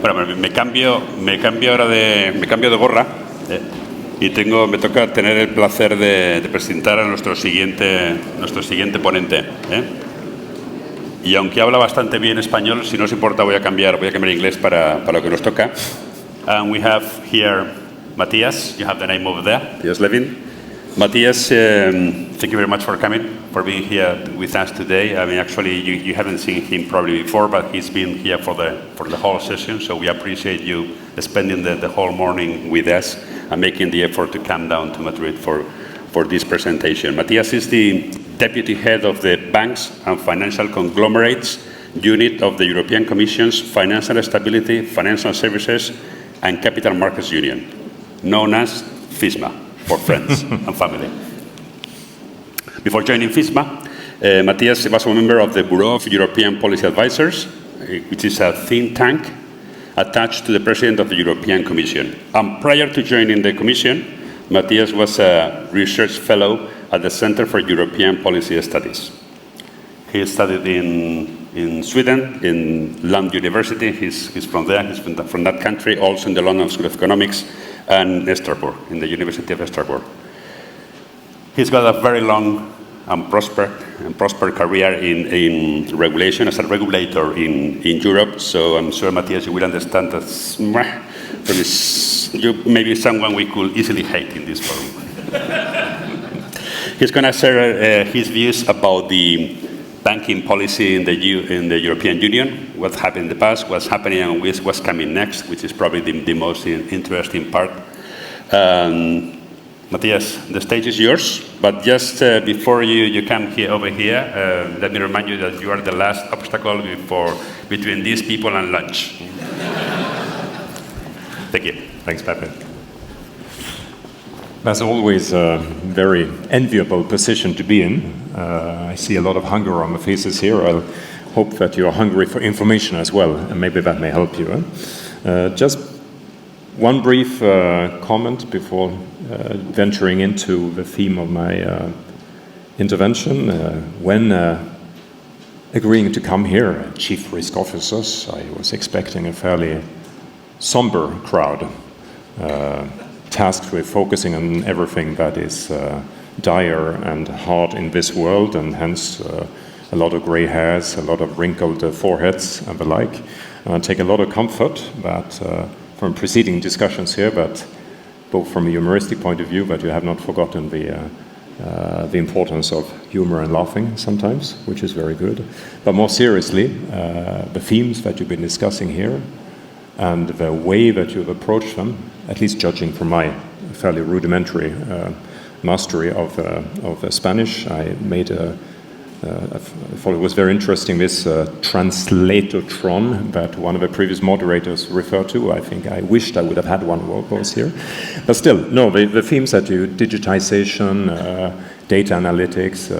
Bueno, me cambio de gorra y me toca tener el placer de presentar a nuestro siguiente ponente. Y aunque habla bastante bien español, si no os importa voy a cambiar inglés para lo que nos toca. And we have here Matthias. You have the name over there, Matthias Levin. Matthias, thank you very much for coming, for being here with us today. I mean, actually, you haven't seen him probably before, but he's been here for the whole session, so we appreciate you spending the whole morning with us and making the effort to come down to Madrid for this presentation. Matthias is the Deputy Head of the Banks and Financial Conglomerates Unit of the European Commission's Financial Stability, Financial Services and Capital Markets Union, known as FISMA. For friends and family. Before joining FISMA, Matthias was a member of the Bureau of European Policy Advisors, which is a think tank attached to the President of the European Commission. And prior to joining the Commission, Matthias was a research fellow at the Center for European Policy Studies. He studied in Sweden, in Lund University. He's from there. He's from that country, also in the London School of Economics, and Strasbourg, in the University of Strasbourg. He's got a very long and prospered career in regulation as a regulator in Europe. So I'm sure, Matthias, you will understand that you may be someone we could easily hate in this forum. He's going to share his views about the banking policy in the European Union, what happened in the past, what's happening, and what's coming next, which is probably the most interesting part. Matthias, the stage is yours, but just before you come over here, let me remind you that you are the last obstacle between these people and lunch. Thank you. Thanks, Pepe. That's always a very enviable position to be in. I see a lot of hunger on the faces here. I'll hope that you're hungry for information as well, and maybe that may help you. Just one brief comment before venturing into the theme of my intervention. When agreeing to come here, chief risk officers, I was expecting a fairly somber crowd, tasked with focusing on everything that is dire and hard in this world, and hence a lot of gray hairs, a lot of wrinkled foreheads and the like. And I take a lot of comfort that from preceding discussions here, but both from a humoristic point of view, that you have not forgotten the importance of humor and laughing sometimes, which is very good. But more seriously, the themes that you've been discussing here and the way that you've approached them, at least judging from my fairly rudimentary mastery of Spanish, I thought it was very interesting, this translatotron that one of the previous moderators referred to. I think I wished I would have had one of those here. But still, no, the themes that you, digitization, data analytics,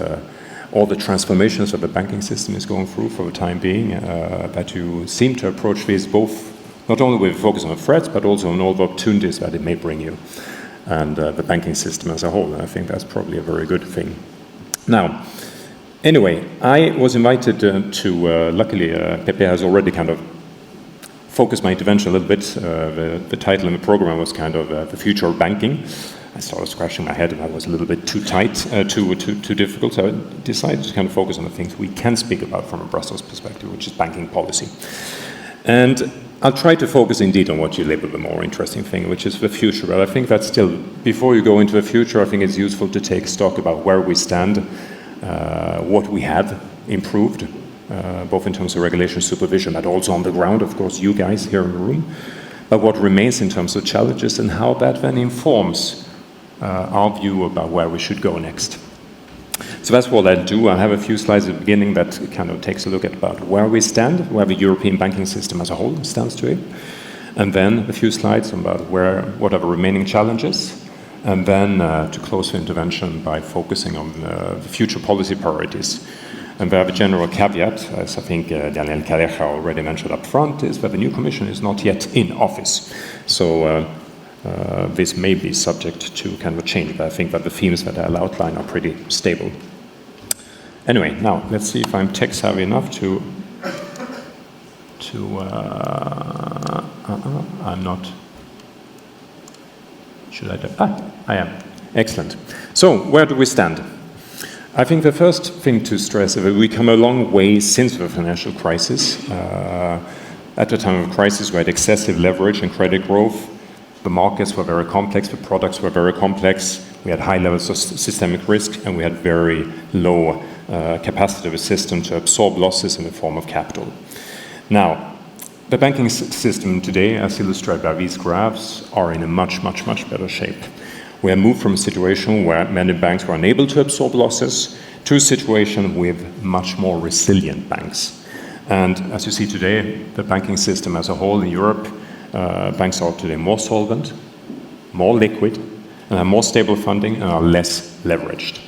all the transformations that the banking system is going through for the time being, that you seem to approach these both not only with focus on threats, but also on all the opportunities that it may bring you, and the banking system as a whole. And I think that's probably a very good thing. Now, anyway, I was invited to, luckily, Pepe has already kind of focused my intervention a little bit. The title in the program was kind of The Future of Banking. I started scratching my head and that was a little bit too tight, too difficult, so I decided to kind of focus on the things we can speak about from a Brussels perspective, which is banking policy. And I'll try to focus indeed on what you label the more interesting thing, which is the future. But I think that still, before you go into the future, I think it's useful to take stock about where we stand, what we have improved, both in terms of regulation supervision, but also on the ground, of course, you guys here in the room, but what remains in terms of challenges and how that then informs our view about where we should go next. So that's what I'll do. I'll have a few slides at the beginning that kind of takes a look at about where we stand, where the European banking system as a whole stands today, and then a few slides about what are the remaining challenges, and then to close the intervention by focusing on the future policy priorities. And we have a general caveat, as I think Daniel Calleja already mentioned up front, is that the new Commission is not yet in office. So this may be subject to kind of a change, but I think that the themes that I'll outline are pretty stable. Anyway, now let's see if I'm tech savvy enough to I'm not. Should I do? I am. Excellent. So, where do we stand? I think the first thing to stress is that we come a long way since the financial crisis. At the time of the crisis, we had excessive leverage and credit growth. The markets were very complex, the products were very complex. We had high levels of systemic risk, and we had very low capacity of the system to absorb losses in the form of capital. Now, the banking system today, as illustrated by these graphs, are in a much, much, much better shape. We have moved from a situation where many banks were unable to absorb losses to a situation with much more resilient banks. And as you see today, the banking system as a whole in Europe, banks are today more solvent, more liquid, and have more stable funding and are less leveraged.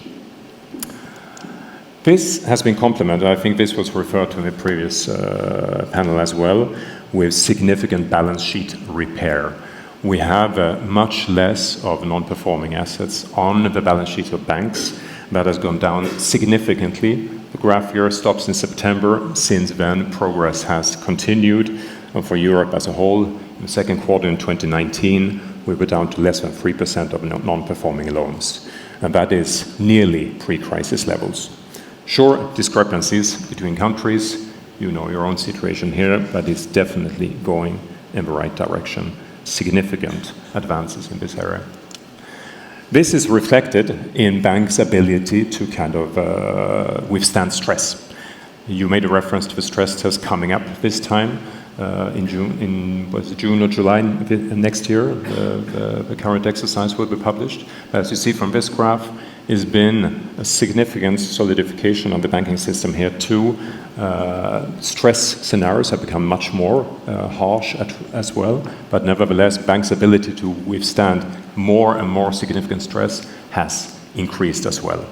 This has been complemented, I think this was referred to in the previous panel as well, with significant balance sheet repair. We have much less of non-performing assets on the balance sheet of banks. That has gone down significantly. The graph here stops in September. Since then, progress has continued. And for Europe as a whole, in the second quarter in 2019, we were down to less than 3% of non-performing loans. And that is nearly pre-crisis levels. Sure, discrepancies between countries. You know your own situation here, but it's definitely going in the right direction. Significant advances in this area. This is reflected in banks' ability to kind of withstand stress. You made a reference to the stress test coming up this time in June, was it June or July next year? The current exercise will be published. As you see from this graph, has been a significant solidification of the banking system here too. Stress scenarios have become much more harsh as well, but nevertheless, banks' ability to withstand more and more significant stress has increased as well.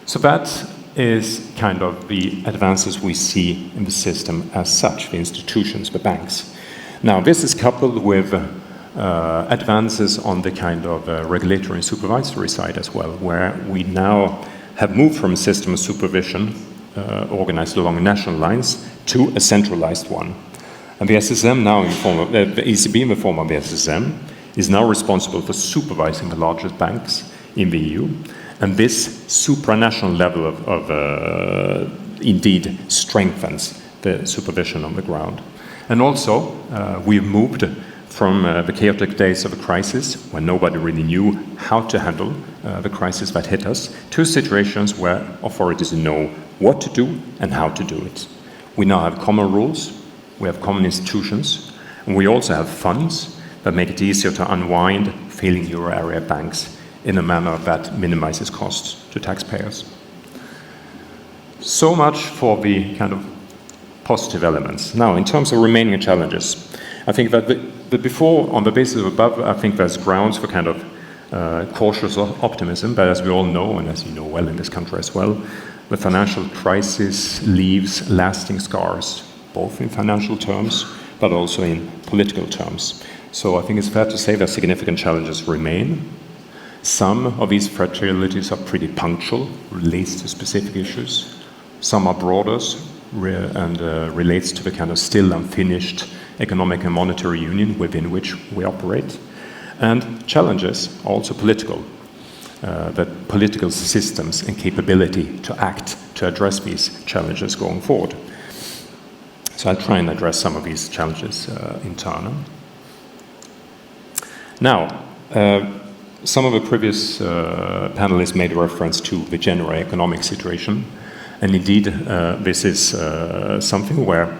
So that is kind of the advances we see in the system as such, the institutions, the banks. Now, this is coupled with advances on the kind of regulatory and supervisory side as well, where we now have moved from a system of supervision organized along national lines to a centralized one. And the SSM now, in the form of the ECB in the form of the SSM, is now responsible for supervising the largest banks in the EU. And this supranational level of indeed strengthens the supervision on the ground. And also, we've moved from the chaotic days of a crisis, when nobody really knew how to handle the crisis that hit us, to situations where authorities know what to do and how to do it. We now have common rules, we have common institutions, and we also have funds that make it easier to unwind failing euro area banks in a manner that minimizes costs to taxpayers. So much for the kind of positive elements. Now, in terms of remaining challenges, I think that before, on the basis of above, I think there's grounds for kind of cautious optimism, but as we all know, and as you know well in this country as well, the financial crisis leaves lasting scars, both in financial terms, but also in political terms. So I think it's fair to say that significant challenges remain. Some of these fragilities are pretty punctual, relates to specific issues. Some are broader and relates to the kind of still unfinished economic and monetary union within which we operate. And challenges are also political, that political systems and capability to act to address these challenges going forward. So I'll try and address some of these challenges in turn. Now, some of the previous panelists made reference to the general economic situation. And indeed, this is something where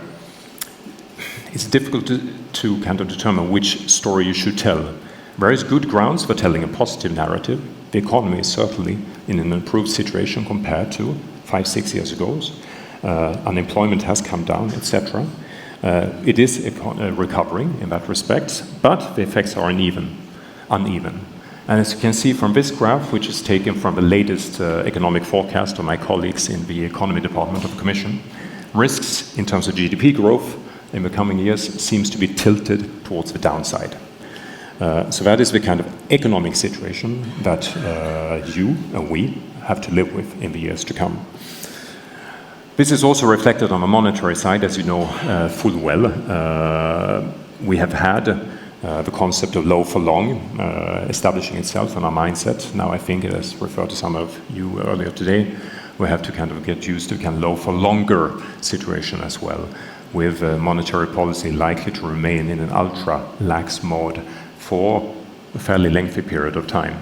it's difficult to kind of determine which story you should tell. There is good grounds for telling a positive narrative. The economy is certainly in an improved situation compared to 5-6 years ago. Unemployment has come down, etc. It is recovering in that respect, but the effects are uneven. And as you can see from this graph, which is taken from the latest economic forecast of my colleagues in the economy department of the Commission, risks in terms of GDP growth in the coming years seems to be tilted towards the downside. So that is the kind of economic situation that you and we have to live with in the years to come. This is also reflected on the monetary side, as you know full well. We have had the concept of low for long establishing itself in our mindset. Now I think, as referred to some of you earlier today, we have to kind of get used to kind of low for longer situation as well, with monetary policy likely to remain in an ultra-lax mode for a fairly lengthy period of time.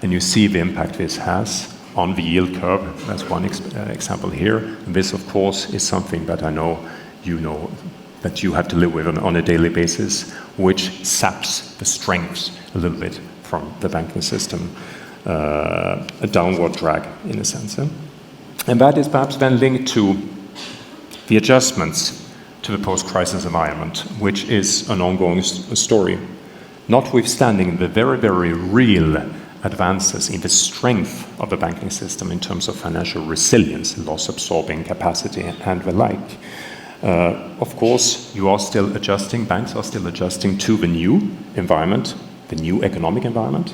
And you see the impact this has on the yield curve. That's one example here. And this, of course, is something that I know that you have to live with on a daily basis, which saps the strengths a little bit from the banking system, a downward drag in a sense. And that is perhaps then linked to the adjustments to the post-crisis environment, which is an ongoing story. Notwithstanding the very, very real advances in the strength of the banking system in terms of financial resilience, loss-absorbing capacity, and the like. Of course, you are still adjusting, banks are still adjusting to the new environment, the new economic environment,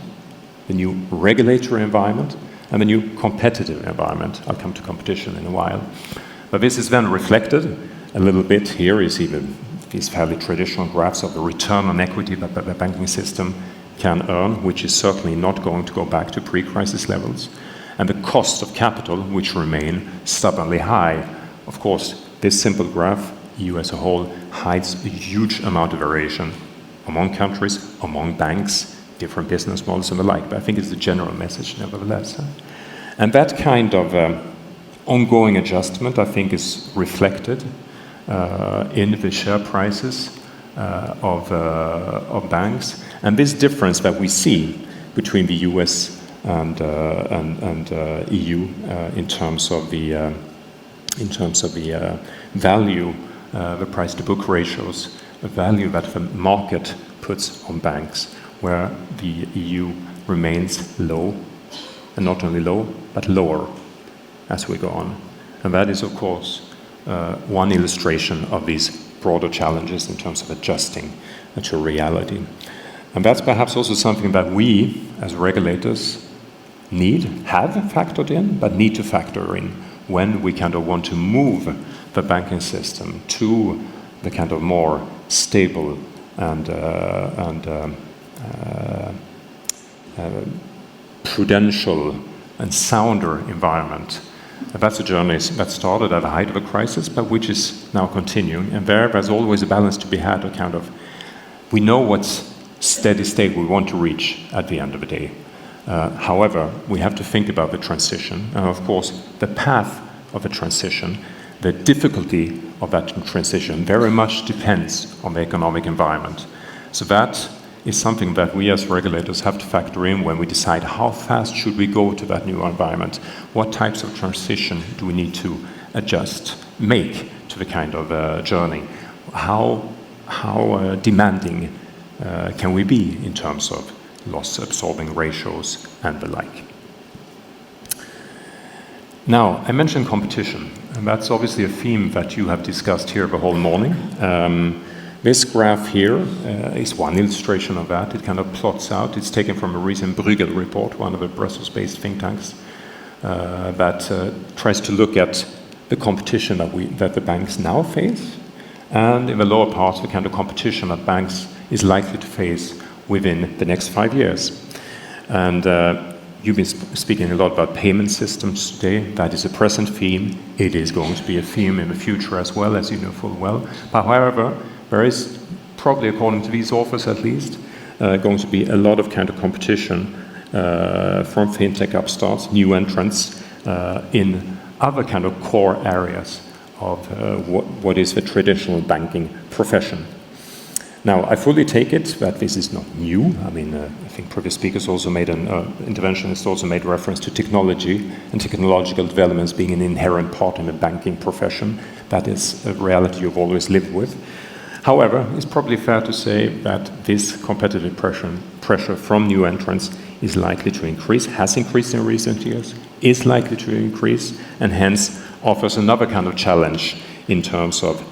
the new regulatory environment, and the new competitive environment. I'll come to competition in a while. But this is then reflected a little bit here. You see these fairly traditional graphs of the return on equity that the banking system can earn, which is certainly not going to go back to pre-crisis levels, and the cost of capital, which remain stubbornly high. Of course, this simple graph, EU as a whole, hides a huge amount of variation among countries, among banks, different business models and the like, but I think it's the general message nevertheless. And that kind of ongoing adjustment, I think, is reflected in the share prices of banks. And this difference that we see between the US and EU in terms of the value, the price-to-book ratios, the value that the market puts on banks, where the EU remains low, and not only low, but lower as we go on. And that is, of course, one illustration of these broader challenges in terms of adjusting to reality. And that's perhaps also something that we, as regulators, have factored in, but need to factor in when we kind of want to move the banking system to the kind of more stable and prudential and sounder environment. That's a journey that started at the height of a crisis, but which is now continuing. And there's always a balance to be had, a kind of, we know what's steady state we want to reach at the end of the day. However, we have to think about the transition, and of course, the path of the transition, the difficulty of that transition very much depends on the economic environment. So that is something that we as regulators have to factor in when we decide how fast should we go to that new environment. What types of transition do we need to make to the kind of journey? How demanding can we be in terms of loss-absorbing ratios and the like? Now, I mentioned competition, and that's obviously a theme that you have discussed here the whole morning. This graph here is one illustration of that. It kind of plots out. It's taken from a recent Bruegel report, one of the Brussels-based think tanks, that tries to look at the competition that the banks now face, and in the lower parts, the kind of competition that banks is likely to face within the next 5 years. And you've been speaking a lot about payment systems today. That is a present theme. It is going to be a theme in the future as well, as you know full well. But however, there is probably, according to these authors at least, going to be a lot of kind of competition from fintech upstarts, new entrants in other kind of core areas of what is the traditional banking profession. Now, I fully take it that this is not new. I mean, I think previous speakers also made interventionists also made reference to technology and technological developments being an inherent part in the banking profession. That is a reality you've always lived with. However, it's probably fair to say that this competitive pressure from new entrants is likely to increase, has increased in recent years, is likely to increase, and hence offers another kind of challenge in terms of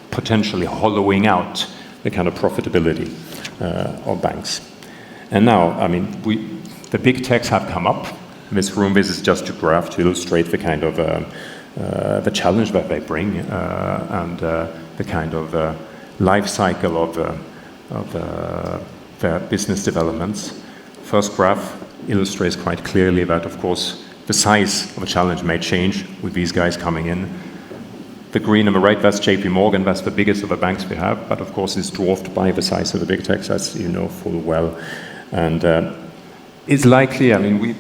potentially hollowing out the kind of profitability of banks. And now, I mean, the big techs have come up in this room. This is just a graph to illustrate the kind of the challenge that they bring, and the kind of life cycle of their business developments. First graph illustrates quite clearly that, of course, the size of a challenge may change with these guys coming in. The green on the right, that's JP Morgan, that's the biggest of the banks we have, but of course it's dwarfed by the size of the big techs, as you know full well. And it's likely, I mean,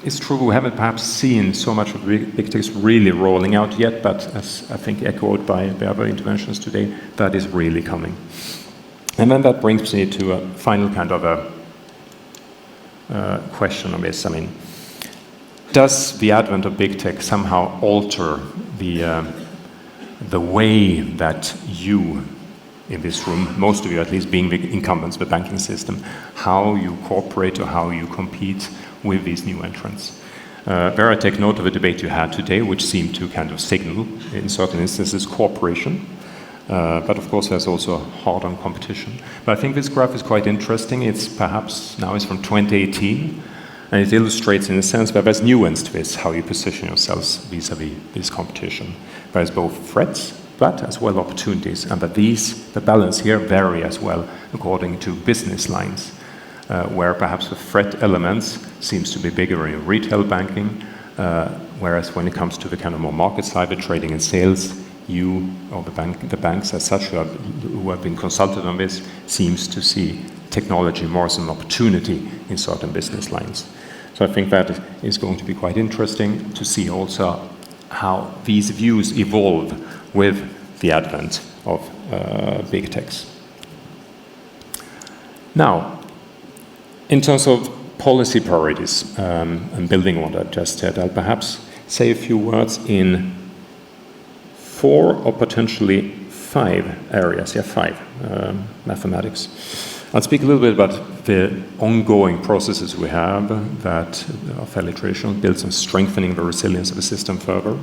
it's true we haven't perhaps seen so much of big techs really rolling out yet, but as I think echoed by the other interventions today, that is really coming. And then that brings me to a final kind of a question on this. I mean, does the advent of big tech somehow alter the way that you, in this room, most of you at least being the incumbents, the banking system, how you cooperate or how you compete with these new entrants? There I take note of a debate you had today, which seemed to kind of signal, in certain instances, cooperation. But of course, there's also hard-on competition. But I think this graph is quite interesting. It's perhaps now it's from 2018, and it illustrates, in a sense, that there's nuance to this, how you position yourselves vis-a-vis this competition. There's both threats, but as well opportunities, and that the balance here vary as well according to business lines, where perhaps the threat elements seems to be bigger in retail banking, whereas when it comes to the kind of more market side, the trading and sales, you or the banks as such who have been consulted on this seems to see technology more as an opportunity in certain business lines. So I think that is going to be quite interesting to see also how these views evolve with the advent of big techs. Now, in terms of policy priorities and building on what I just said, I'll perhaps say a few words in 4 or potentially 5 areas. Mathematics. I'll speak a little bit about the ongoing processes we have that are fairly traditional, built on strengthening the resilience of the system further.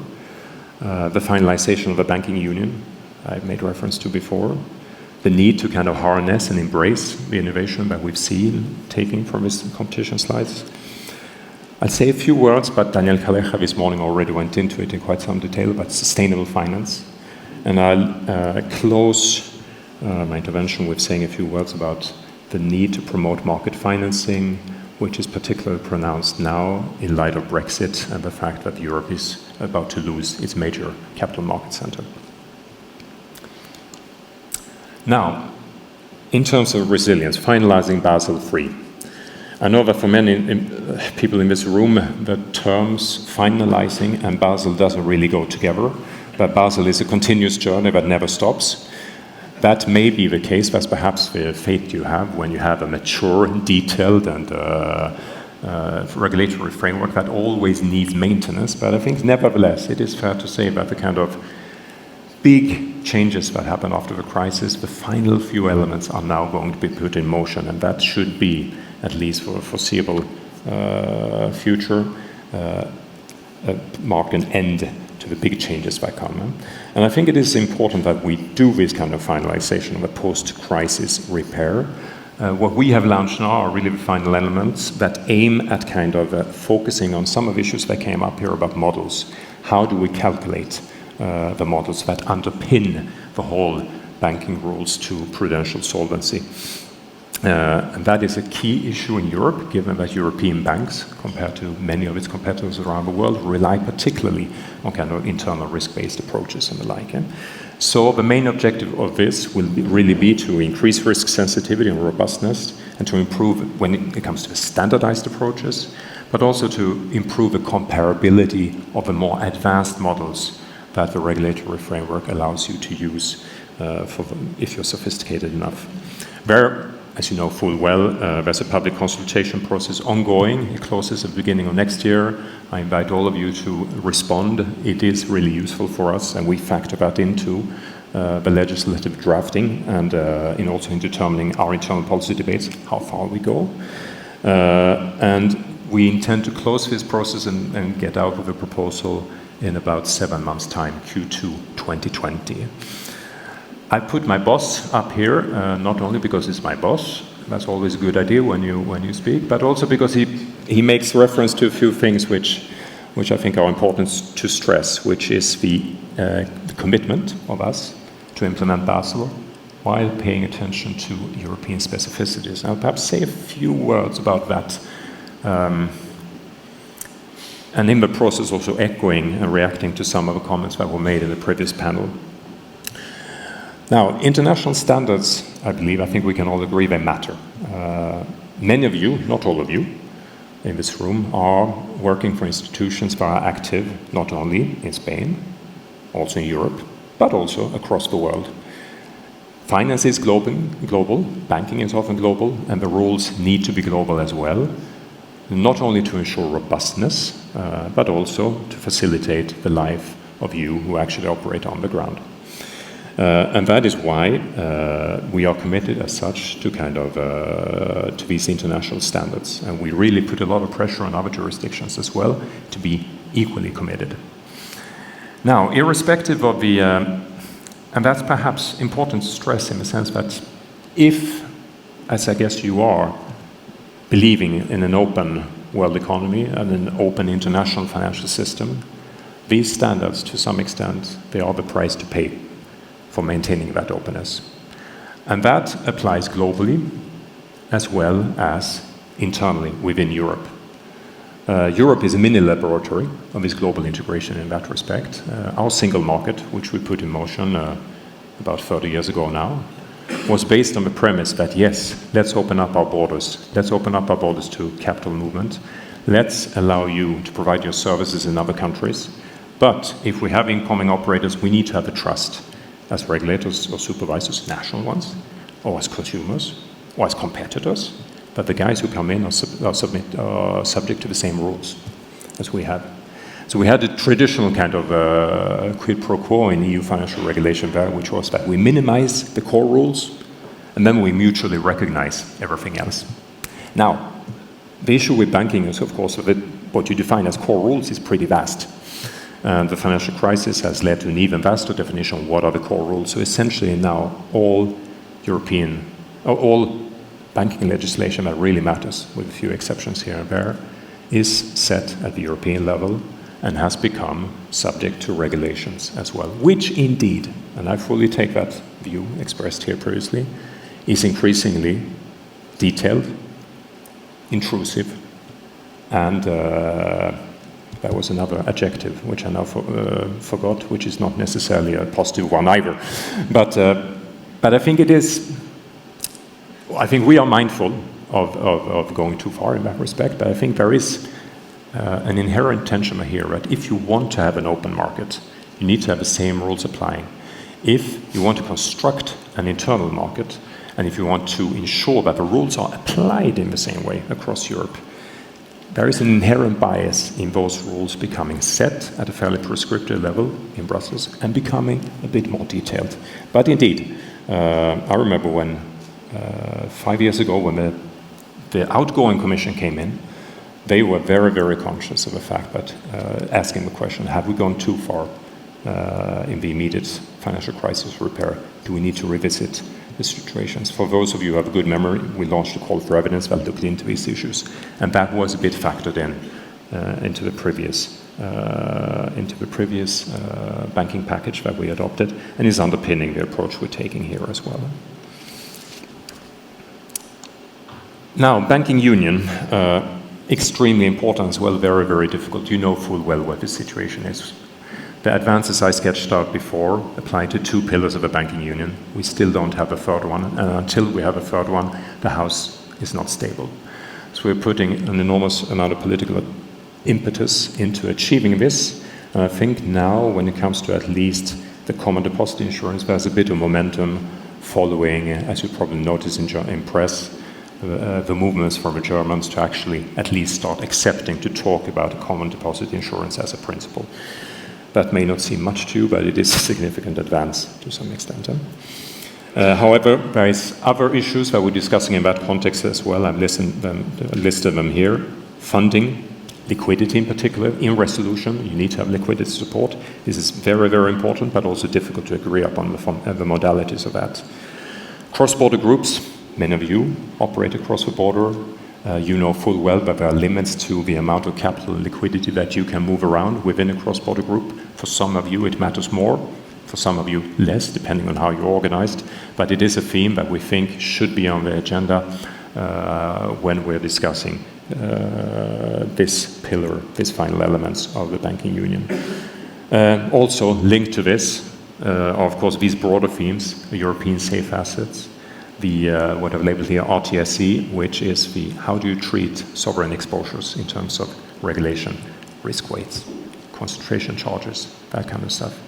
The finalization of the banking union, I made reference to before. The need to kind of harness and embrace the innovation that we've seen taking from these competition slides. I'll say a few words, but Daniel Calleja this morning already went into it in quite some detail, about sustainable finance. And I'll close my intervention with saying a few words about the need to promote market financing, which is particularly pronounced now in light of Brexit and the fact that Europe is about to lose its major capital market center. Now, in terms of resilience, finalizing Basel III. I know that for many people in this room, the terms finalizing and Basel doesn't really go together, but Basel is a continuous journey that never stops. That may be the case. That's perhaps the fate you have when you have a mature, detailed, and regulatory framework that always needs maintenance. But I think, nevertheless, it is fair to say that the kind of big changes that happen after the crisis, the final few elements are now going to be put in motion, and that should be, at least for a foreseeable future, mark an end to the big changes that come. And I think it is important that we do this kind of finalization of a post-crisis repair. What we have launched now are really the final elements that aim at kind of focusing on some of the issues that came up here about models. How do we calculate the models that underpin the whole banking rules to prudential solvency? And that is a key issue in Europe, given that European banks, compared to many of its competitors around the world, rely particularly on kind of internal risk-based approaches and the like. So the main objective of this will really be to increase risk sensitivity and robustness, and to improve when it comes to standardized approaches, but also to improve the comparability of the more advanced models that the regulatory framework allows you to use if you're sophisticated enough. There, as you know full well, there's a public consultation process ongoing. It closes at the beginning of next year. I invite all of you to respond. It is really useful for us, and we factor that into the legislative drafting and also in determining our internal policy debates, how far we go. And we intend to close this process and get out with a proposal in about 7 months' time, Q2 2020. I put my boss up here, not only because he's my boss, that's always a good idea when you speak, but also because he makes reference to a few things which which I think are important to stress, which is the commitment of us to implement Basel while paying attention to European specificities. I'll perhaps say a few words about that. And in the process also echoing and reacting to some of the comments that were made in the previous panel. Now, international standards, I think we can all agree they matter. Many of you, not all of you, in this room are working for institutions that are active not only in Spain, also in Europe, but also across the world. Finance is global, banking is often global, and the rules need to be global as well, not only to ensure robustness, but also to facilitate the life of you who actually operate on the ground. And that is why we are committed as such to to these international standards. And we really put a lot of pressure on other jurisdictions as well to be equally committed. Now, irrespective of the, and that's perhaps important to stress in the sense that if, as I guess you are, believing in an open world economy and an open international financial system, these standards, to some extent, they are the price to pay for maintaining that openness. And that applies globally as well as internally within Europe. Europe is a mini laboratory of this global integration in that respect. Our single market, which we put in motion about 30 years ago now, was based on the premise that, yes, let's open up our borders. Let's open up our borders to capital movement. Let's allow you to provide your services in other countries. But if we have incoming operators, we need to have a trust as regulators or supervisors, national ones, or as consumers, or as competitors, that the guys who come in are subject to the same rules as we have. So we had a traditional kind of quid pro quo in EU financial regulation there, which was that we minimize the core rules, and then we mutually recognize everything else. Now, the issue with banking is, of course, that what you define as core rules is pretty vast. And the financial crisis has led to an even vaster definition of what are the core rules. So essentially now all banking legislation that really matters, with a few exceptions here and there, is set at the European level and has become subject to regulations as well, which indeed, and I fully take that view expressed here previously, is increasingly detailed, intrusive, and that was another adjective, which I now forgot, which is not necessarily a positive one either. But I think it is, I think we are mindful of going too far in that respect, but I think there is an inherent tension here, that if you want to have an open market, you need to have the same rules applying. If you want to construct an internal market, and if you want to ensure that the rules are applied in the same way across Europe, there is an inherent bias in those rules becoming set at a fairly prescriptive level in Brussels and becoming a bit more detailed. But indeed, I remember when 5 years ago, when the outgoing Commission came in, they were very, very conscious of the fact that asking the question, have we gone too far in the immediate financial crisis repair? Do we need to revisit the situations? For those of you who have a good memory, we launched a call for evidence that looked into these issues, and that was a bit factored in into the previous banking package that we adopted, and is underpinning the approach we're taking here as well. Now, banking union, extremely important as well, very, very difficult. You know full well what the situation is. The advances I sketched out before apply to 2 pillars of a banking union. We still don't have a third one, and until we have a third one, the house is not stable. So we're putting an enormous amount of political impetus into achieving this, and I think now, when it comes to at least the common deposit insurance, there's a bit of momentum following, as you probably notice in press, the movements from the Germans to actually at least start accepting to talk about a common deposit insurance as a principle. That may not seem much to you, but it is a significant advance to some extent. However, there is other issues that we're discussing in that context as well. I've listed them here. Funding, liquidity in particular, in resolution, you need to have liquidity support. This is very, very important, but also difficult to agree upon the modalities of that. Cross-border groups, many of you operate across the border. You know full well that there are limits to the amount of capital and liquidity that you can move around within a cross-border group. For some of you, it matters more. For some of you, less, depending on how you're organized. But it is a theme that we think should be on the agenda when we're discussing this pillar, these final elements of the banking union. Also linked to this, of course, these broader themes, the European safe assets, the what I've labeled here RTSE, which is the how do you treat sovereign exposures in terms of regulation, risk weights, concentration charges, that kind of stuff.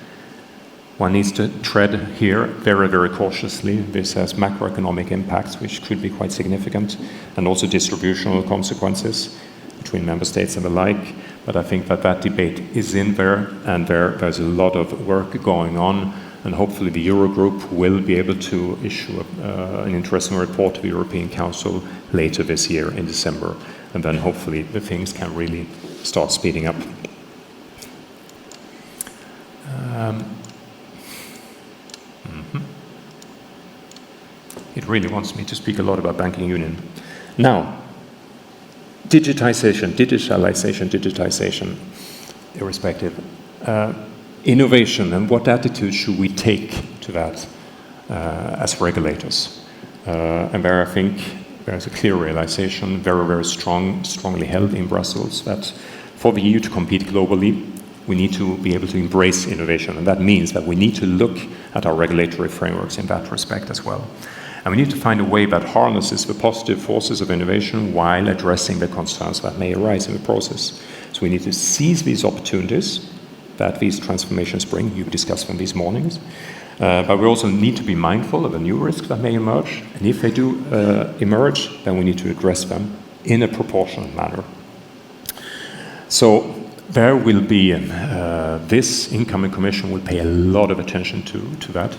One needs to tread here very, very cautiously. This has macroeconomic impacts, which could be quite significant, and also distributional consequences between member states and the like. But I think that debate is in there, and there's a lot of work going on, and hopefully the Eurogroup will be able to issue an interesting report to the European Council later this year in December, and then hopefully the things can really start speeding up. It really wants me to speak a lot about banking union. Now, digitization, irrespective. Innovation, and what attitude should we take to that as regulators? And there I think there's a clear realization, very, very strongly held in Brussels, that for the EU to compete globally, we need to be able to embrace innovation. And that means that we need to look at our regulatory frameworks in that respect as well. And we need to find a way that harnesses the positive forces of innovation while addressing the concerns that may arise in the process. So we need to seize these opportunities that these transformations bring. You've discussed them these mornings. But we also need to be mindful of the new risks that may emerge. And if they do emerge, then we need to address them in a proportionate manner. So there will be, this incoming commission will pay a lot of attention to that.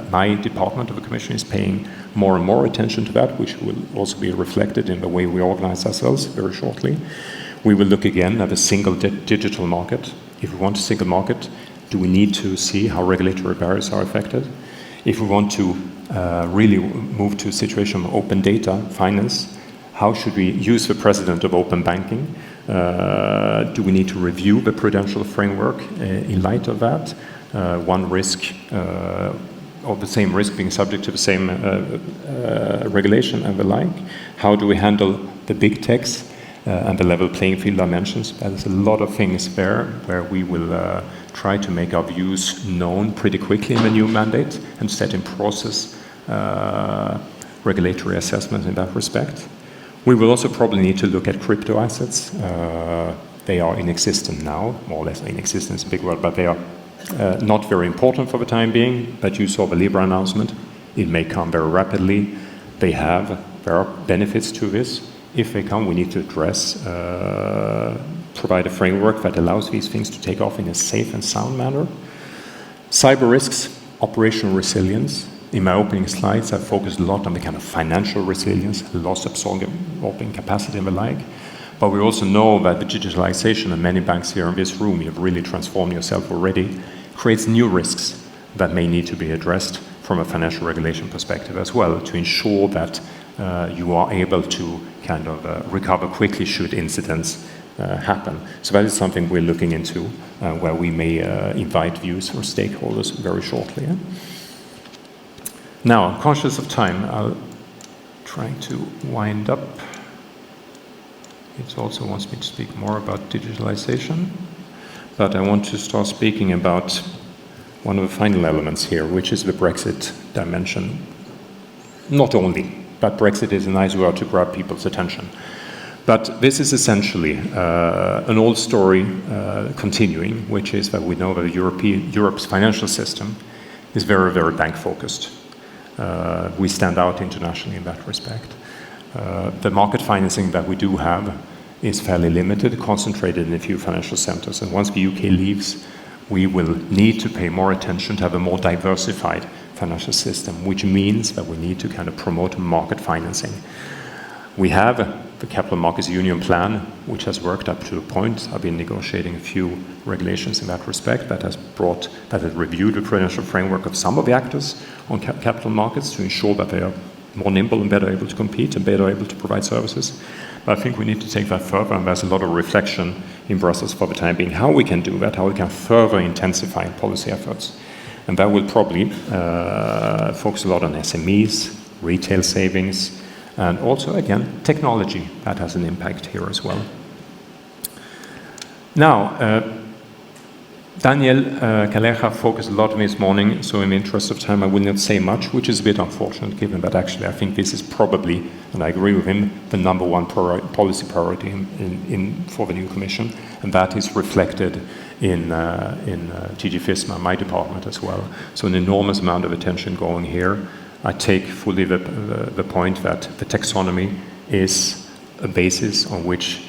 My department of the commission is paying more and more attention to that, which will also be reflected in the way we organize ourselves very shortly. We will look again at a single digital market. If we want a single market, do we need to see how regulatory barriers are affected? If we want to really move to a situation of open data finance, how should we use the precedent of open banking? Do we need to review the prudential framework in light of that? One risk, or the same risk being subject to the same regulation and the like. How do we handle the big techs and the level playing field dimensions? There's a lot of things there where we will try to make our views known pretty quickly in the new mandate and set in process regulatory assessment in that respect. We will also probably need to look at crypto assets. They are inexistent now, more or less inexistent is a big word, but they are not very important for the time being. But you saw the Libra announcement. It may come very rapidly. There are benefits to this. If they come, we need to address, provide a framework that allows these things to take off in a safe and sound manner. Cyber risks, operational resilience. In my opening slides, I focused a lot on the kind of financial resilience, loss absorbing capacity and the like. But we also know that the digitalization, and many banks here in this room, you've really transformed yourself already, creates new risks that may need to be addressed from a financial regulation perspective as well, to ensure that you are able to kind of recover quickly should incidents happen. So that is something we're looking into, where we may invite views from stakeholders very shortly. Yeah? Now, I'm conscious of time. I'll try to wind up. It also wants me to speak more about digitalization, but I want to start speaking about one of the final elements here, which is the Brexit dimension. Not only, but Brexit is a nice word to grab people's attention. But this is essentially an old story continuing, which is that we know that Europe's financial system is very, very bank-focused. We stand out internationally in that respect. The market financing that we do have is fairly limited, concentrated in a few financial centers. And once the UK leaves, we will need to pay more attention to have a more diversified financial system, which means that we need to kind of promote market financing. We have the Capital Markets Union plan, which has worked up to a point. I've been negotiating a few regulations in that respect that has reviewed the prudential framework of some of the actors on capital markets to ensure that they are more nimble and better able to compete and better able to provide services. But I think we need to take that further, and there's a lot of reflection in Brussels for the time being, how we can do that, how we can further intensify policy efforts. And that will probably focus a lot on SMEs, retail savings, and also, again, technology. That has an impact here as well. Now, Daniel Calleja focused a lot on this morning, so in the interest of time I will not say much, which is a bit unfortunate given that actually I think this is probably, and I agree with him, the number one policy priority for the new Commission, and that is reflected in DG FISMA, my department as well. So an enormous amount of attention going here. I take fully the point that the taxonomy is a basis on which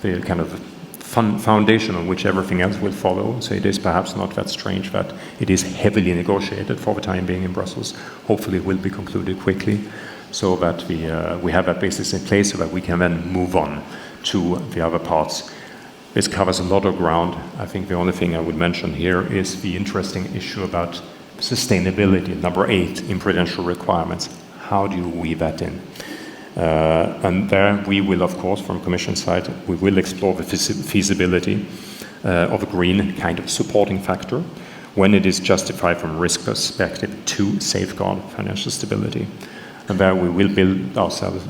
the kind of foundation on which everything else will follow. So it is perhaps not that strange that it is heavily negotiated for the time being in Brussels. Hopefully it will be concluded quickly so that we have that basis in place so that we can then move on to the other parts. This covers a lot of ground. I think the only thing I would mention here is the interesting issue about sustainability, number 8 in prudential requirements. How do you weave that in? And there we will, of course, from Commission side, we will explore the feasibility of a green kind of supporting factor when it is justified from a risk perspective to safeguard financial stability. And there we will build ourselves,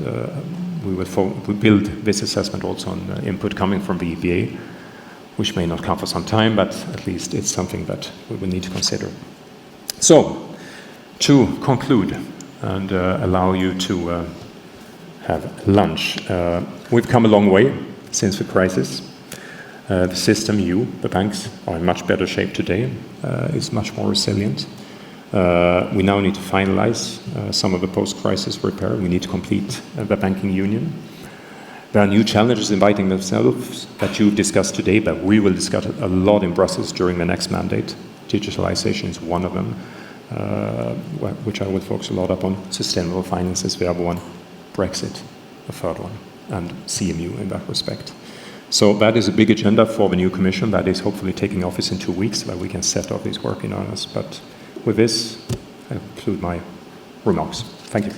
we build this assessment also on input coming from the EBA, which may not come for some time, but at least it's something that we will need to consider. So, to conclude and allow you to have lunch. We've come a long way since the crisis. The system, the banks, are in much better shape today. It's much more resilient. We now need to finalize some of the post-crisis repair. We need to complete the banking union. There are new challenges inviting themselves that you've discussed today, but we will discuss a lot in Brussels during the next mandate. Digitalization is one of them, which I will focus a lot upon. Sustainable finance is the other one. Brexit, the third one, and CMU in that respect. So that is a big agenda for the new Commission that is hopefully taking office in 2 weeks so that we can set off this work in earnest. But with this, I conclude my remarks. Thank you.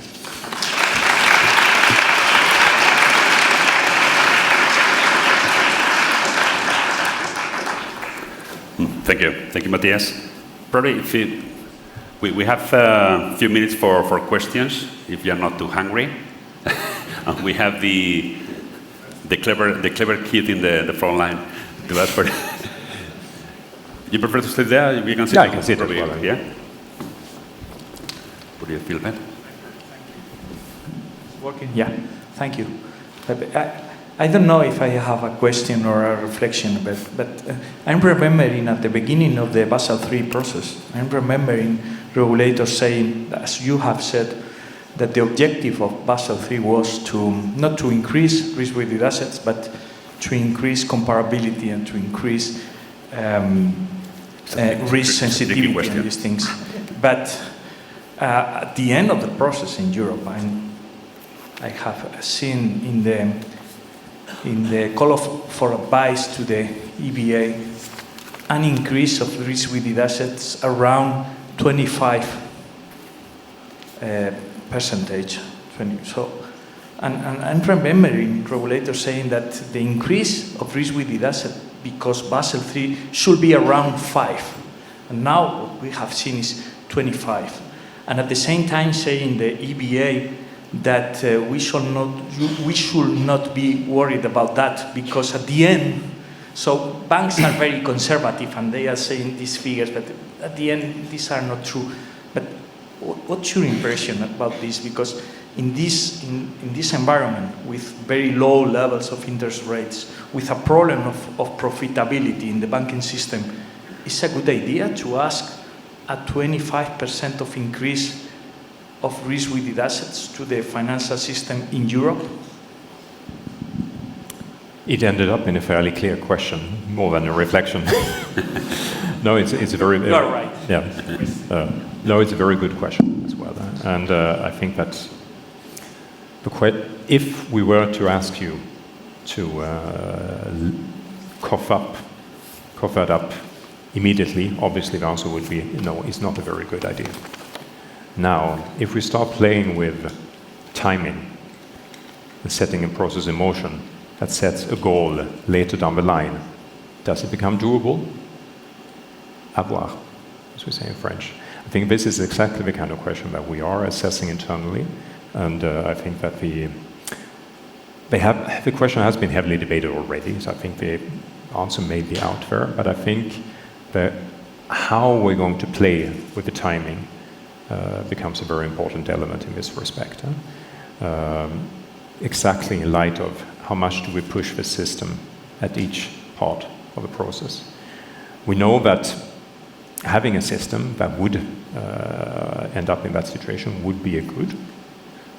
Thank you. Thank you, Matthias. Probably if we have a few minutes for questions, if you're not too hungry. We have the clever kid in the front line to ask for. You prefer to sit there? You can sit. Yeah, I can sit as well. Yeah. Would you feel better? Working. Yeah. Thank you. I don't know if I have a question or a reflection, but I'm remembering at the beginning of the Basel III process, I'm remembering regulators saying, as you have said, that the objective of Basel III was not to increase risk-weighted assets, but to increase comparability and to increase risk sensitivity and these things. But at the end of the process in Europe, I have seen in the call for advice to the EBA an increase of risk-weighted assets around 25%. So, and I'm remembering regulators saying that the increase of risk-weighted assets because Basel III should be around 5, and now what we have seen is 25, and at the same time saying the EBA that we should not be worried about that because at the end, so banks are very conservative and they are saying these figures, but at the end these are not true. But what's your impression about this? Because in this environment with very low levels of interest rates, with a problem of profitability in the banking system, it's a good idea to ask a 25% of increase of risk-weighted assets to the financial system in Europe? It ended up in a fairly clear question, more than a reflection. No, it's a very... You are right. Yeah. No, it's a very good question as well. And I think that if we were to ask you to cough that up immediately, obviously the answer would be no, it's not a very good idea. Now, if we start playing with timing, and setting a process in motion that sets a goal later down the line. Does it become doable? À voir, as we say in French. I think this is exactly the kind of question that we are assessing internally, and I think that the question has been heavily debated already, so I think the answer may be out there, but I think that how we're going to play with the timing becomes a very important element in this respect. Exactly in light of how much do we push the system at each part of the process. We know that having a system that would end up in that situation would be a good,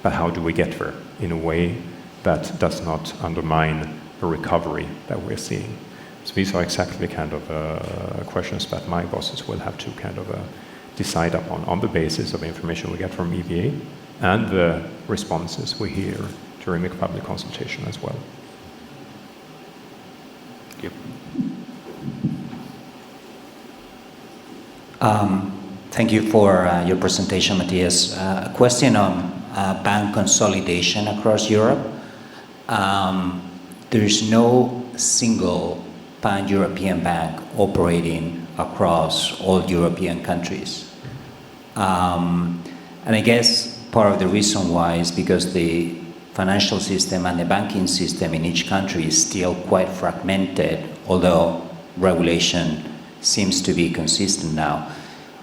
but how do we get there in a way that does not undermine the recovery that we're seeing? So these are exactly the kind of questions that my bosses will have to kind of decide upon on the basis of information we get from EBA and the responses we hear during the public consultation as well. Thank you. Thank you for your presentation, Matthias. A question on bank consolidation across Europe. There is no single pan-European bank operating across all European countries. And I guess part of the reason why is because the financial system and the banking system in each country is still quite fragmented, although regulation seems to be consistent now.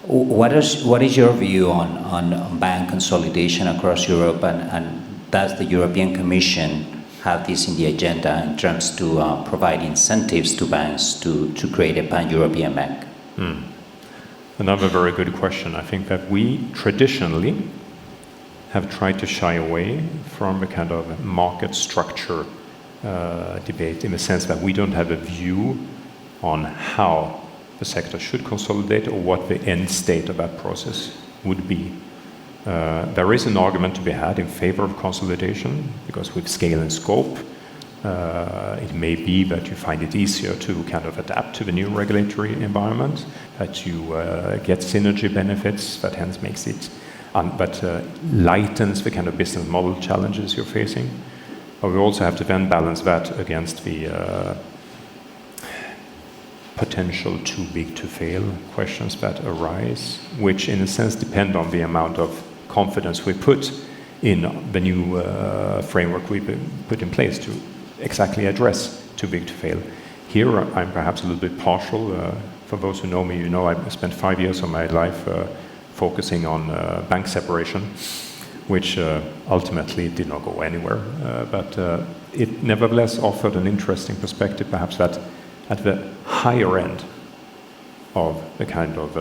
What is your view on bank consolidation across Europe, and does the European Commission have this in the agenda in terms to provide incentives to banks to create a pan-European bank? Another very good question. I think that we traditionally have tried to shy away from a kind of market structure debate, in the sense that we don't have a view on how the sector should consolidate or what the end state of that process would be. There is an argument to be had in favor of consolidation, because with scale and scope, it may be that you find it easier to kind of adapt to the new regulatory environment, that you get synergy benefits, that hence makes it, lightens the kind of business model challenges you're facing. But we also have to then balance that against the potential too big to fail questions that arise, which in a sense depend on the amount of confidence we put in the new framework we put in place to exactly address too big to fail. Here I'm perhaps a little bit partial. For those who know me, you know I spent 5 years of my life focusing on bank separation, which ultimately did not go anywhere. But it nevertheless offered an interesting perspective, perhaps, that at the higher end of the kind of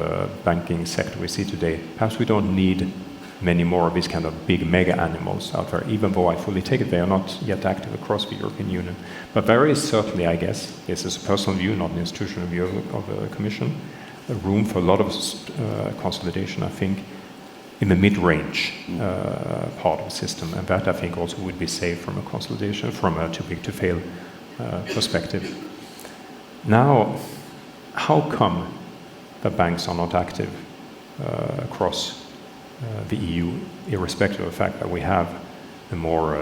banking sector we see today, perhaps we don't need many more of these kind of big mega animals out there, even though I fully take it they are not yet active across the European Union. But there is certainly, I guess, this is a personal view, not an institutional view of the Commission, a room for a lot of consolidation, I think, in the mid-range part of the system. And that, I think, also would be safe from a consolidation, from a too big to fail perspective. Now, how come the banks are not active across the EU, irrespective of the fact that we have a more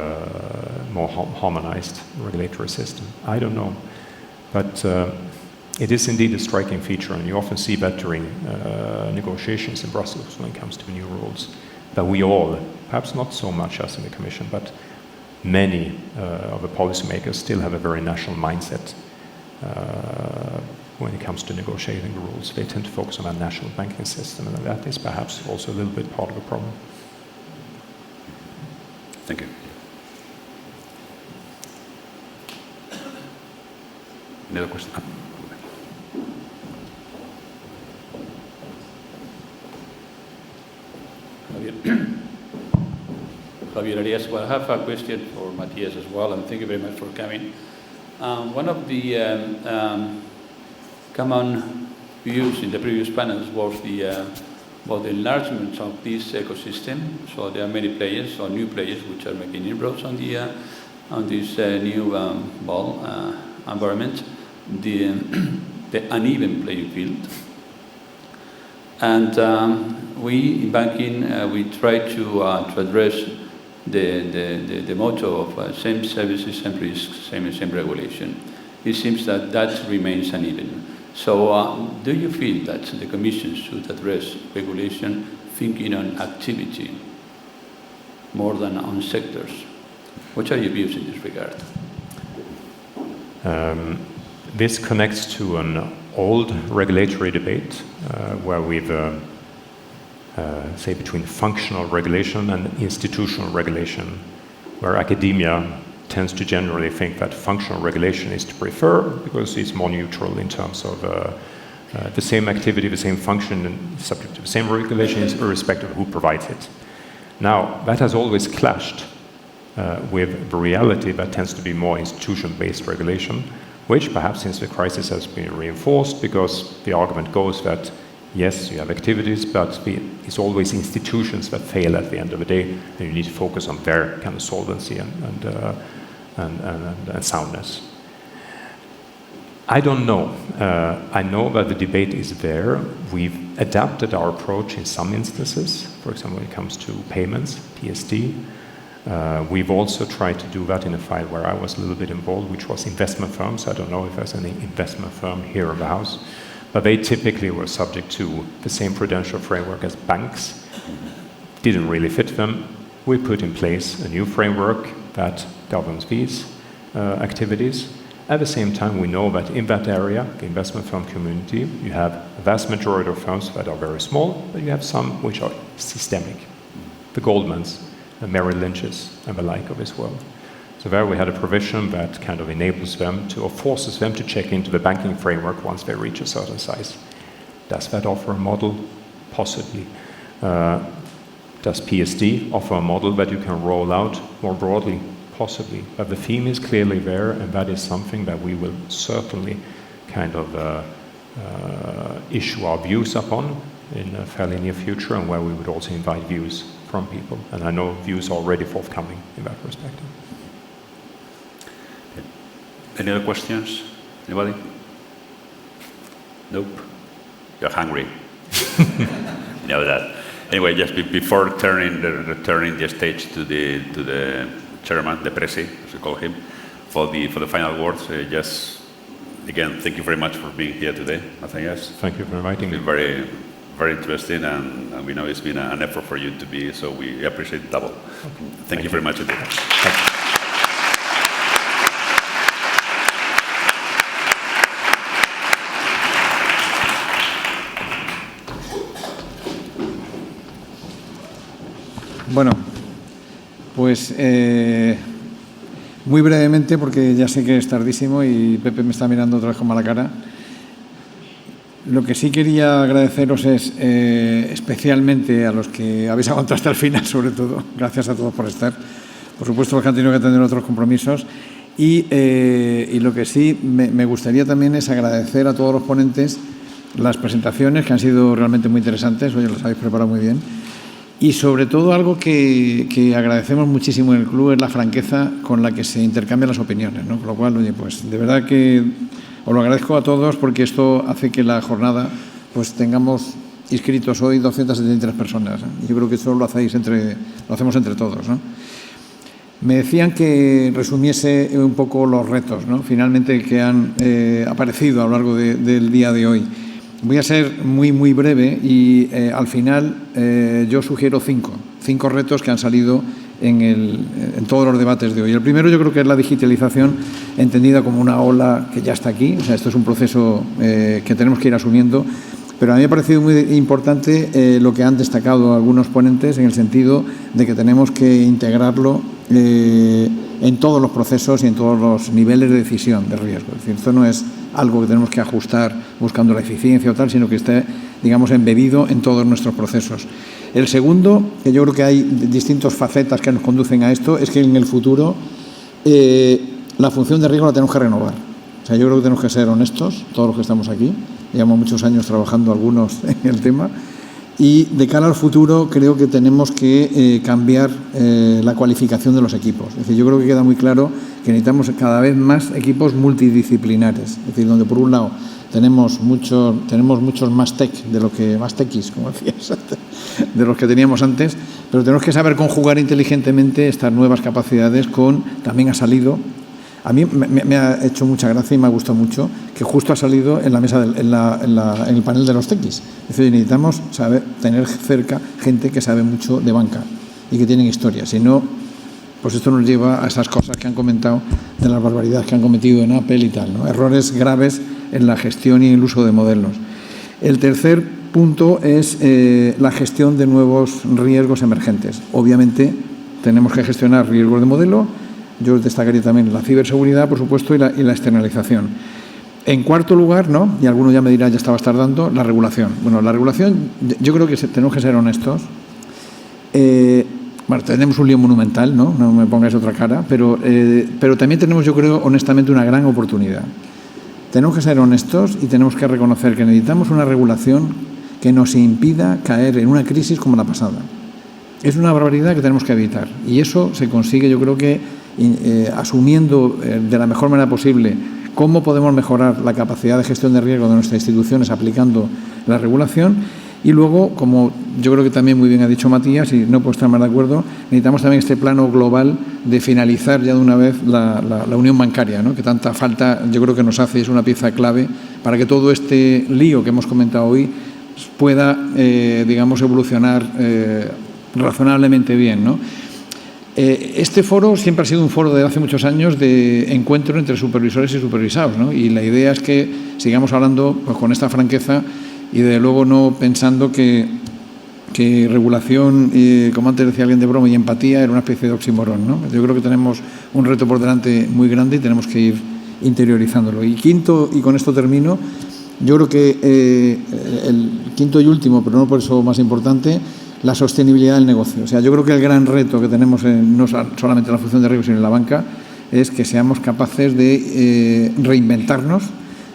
harmonized regulatory system? I don't know. But it is indeed a striking feature, and you often see that during negotiations in Brussels when it comes to new rules, that we all, perhaps not so much as in the Commission, but many of the policymakers still have a very national mindset when it comes to negotiating the rules. They tend to focus on our national banking system, and that is perhaps also a little bit part of the problem. Thank you. Any other question? Javier Arias. Well, I have a question for Matthias as well, and thank you very much for coming. One of the common views in the previous panels was about the enlargement of this ecosystem. So there are many players or new players which are making inroads on this new environment, the uneven playing field. And we in banking we try to address the motto of same services, same risks, same regulation. It seems that that remains uneven. So do you feel that the Commission should address regulation thinking on activity more than on sectors? What are your views in this regard? This connects to an old regulatory debate where we've, say, between functional regulation and institutional regulation, where academia tends to generally think that functional regulation is to prefer because it's more neutral in terms of the same activity, the same function, and subject to the same regulation is irrespective of who provides it. Now, that has always clashed with the reality that tends to be more institution-based regulation, which perhaps since the crisis has been reinforced because the argument goes that yes, you have activities, but it's always institutions that fail at the end of the day, and you need to focus on their kind of solvency and soundness. I don't know. I know that the debate is there. We've adapted our approach in some instances. For example, when it comes to payments, PSD. We've also tried to do that in a file where I was a little bit involved, which was investment firms. I don't know if there's any investment firm here in the house, but they typically were subject to the same prudential framework as banks. Didn't really fit them. We put in place a new framework that governs these activities. At the same time, we know that in that area, the investment firm community, you have a vast majority of firms that are very small, but you have some which are systemic. The Goldmans, the Merrill Lynch's, and the like of this world. So there we had a provision that kind of enables them to, or forces them to check into the banking framework once they reach a certain size. Does that offer a model? Possibly. Does PSD offer a model that you can roll out more broadly? Possibly. But the theme is clearly there, and that is something that we will certainly kind of issue our views upon in a fairly near future, and where we would also invite views from people. And I know views are already forthcoming in that perspective. Any other questions? Anybody? Nope. You're hungry. You know that. Anyway, just before returning the stage to the chairman, the presi, as we call him, for the final words, just again, thank you very much for being here today. Nothing else. Thank you for inviting me. It's been very, very interesting, and we know it's been an effort for you to be, so we appreciate it double. Okay. Thank you very much indeed. Bueno, pues muy brevemente, porque ya sé que es tardísimo y Pepe me está mirando otra vez con mala cara. Lo que sí quería agradeceros es especialmente a los que habéis aguantado hasta el final, sobre todo. Gracias a todos por estar. Por supuesto, los que han tenido que atender otros compromisos. Y lo que sí me gustaría también es agradecer a todos los ponentes las presentaciones, que han sido realmente muy interesantes. Oye, las habéis preparado muy bien. Y sobre todo algo que agradecemos muchísimo en el club es la franqueza con la que se intercambian las opiniones, ¿no? Con lo cual, oye, pues de verdad que os lo agradezco a todos, porque esto hace que la jornada pues tengamos inscritos hoy 273 personas, ¿no? Yo creo que eso lo hacemos entre todos, ¿no? Me decían que resumiese un poco los retos, ¿no? Finalmente que han aparecido a lo largo del día de hoy. Voy a ser muy breve y al final yo sugiero cinco retos que han salido en todos los debates de hoy. El primero yo creo que es la digitalización entendida como una ola que ya está aquí. O sea, esto es un proceso que tenemos que ir asumiendo, pero a mí me ha parecido muy importante lo que han destacado algunos ponentes en el sentido de que tenemos que integrarlo en todos los procesos y en todos los niveles de decisión de riesgo. Es decir, esto no es algo que tenemos que ajustar buscando la eficiencia o tal, sino que esté, digamos, embebido en todos nuestros procesos. El segundo, que yo creo que hay distintas facetas que nos conducen a esto, es que en el futuro la función de riesgo la tenemos que renovar. O sea, yo creo que tenemos que ser honestos, todos los que estamos aquí. Llevamos muchos años trabajando algunos en el tema. Y de cara al futuro creo que tenemos que cambiar la cualificación de los equipos. Es decir, yo creo que queda muy claro que necesitamos cada vez más equipos multidisciplinares. Es decir, donde por un lado tenemos muchos más tech, más techis, como decías antes, de los que teníamos antes, pero tenemos que saber conjugar inteligentemente estas nuevas capacidades también ha salido. A mí me ha hecho mucha gracia y me ha gustado mucho que justo ha salido en la mesa, en el panel de los techis. Es decir, necesitamos tener cerca gente que sabe mucho de banca y que tienen historia. Si no, pues esto nos lleva a esas cosas que han comentado de las barbaridades que han cometido en Apple y tal, ¿no? Errores graves en la gestión y en el uso de modelos. El tercer punto es la gestión de nuevos riesgos emergentes. Obviamente tenemos que gestionar riesgos de modelo. Yo destacaría también la ciberseguridad, por supuesto, y la externalización. En cuarto lugar, ¿no? Y alguno ya me dirá, ya estabas tardando, la regulación. Bueno, la regulación, yo creo que tenemos que ser honestos. Bueno, tenemos un lío monumental, ¿no? No me pongáis otra cara, pero también tenemos, yo creo, honestamente, una gran oportunidad. Tenemos que ser honestos y tenemos que reconocer que necesitamos una regulación que nos impida caer en una crisis como la pasada. Es una barbaridad que tenemos que evitar. Y eso se consigue, yo creo que asumiendo de la mejor manera posible cómo podemos mejorar la capacidad de gestión de riesgo de nuestras instituciones aplicando la regulación. Y luego, como yo creo que también muy bien ha dicho Matías, y no puedo estar más de acuerdo, necesitamos también este plano global de finalizar ya de una vez la unión bancaria, ¿no? Que tanta falta yo creo que nos hace, es una pieza clave para que todo este lío que hemos comentado hoy pueda, digamos, evolucionar razonablemente bien, ¿no? Este foro siempre ha sido un foro de hace muchos años de encuentro entre supervisores y supervisados, ¿no? Y la idea es que sigamos hablando pues, con esta franqueza y desde luego no pensando que regulación, como antes decía alguien de broma, y empatía era una especie de oxímoron, ¿no? Yo creo que tenemos un reto por delante muy grande y tenemos que ir interiorizándolo. Y quinto, y con esto termino, yo creo que el quinto y último, pero no por eso más importante, la sostenibilidad del negocio. O sea, yo creo que el gran reto que tenemos no solamente en la función de riesgo, sino en la banca, es que seamos capaces de reinventarnos,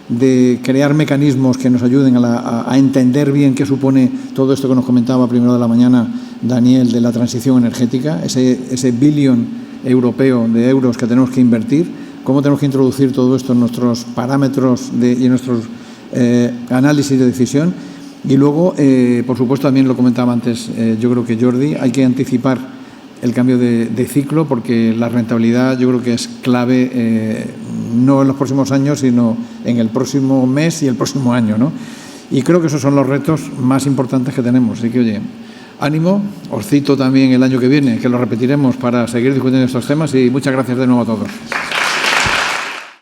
de crear mecanismos que nos ayuden a entender bien qué supone todo esto que nos comentaba primero de la mañana Daniel de la transición energética, ese billón europeo de euros que tenemos que invertir, cómo tenemos que introducir todo esto en nuestros parámetros y en nuestros análisis de decisión. Y luego, por supuesto, también lo comentaba antes, yo creo que Jordi, hay que anticipar el cambio de ciclo porque la rentabilidad yo creo que es clave, no en los próximos años, sino en el próximo mes y el próximo año, ¿no? Y creo que esos son los retos más importantes que tenemos. Así que, oye, ánimo, os cito también el año que viene, que lo repetiremos para seguir discutiendo estos temas y muchas gracias de nuevo a todos.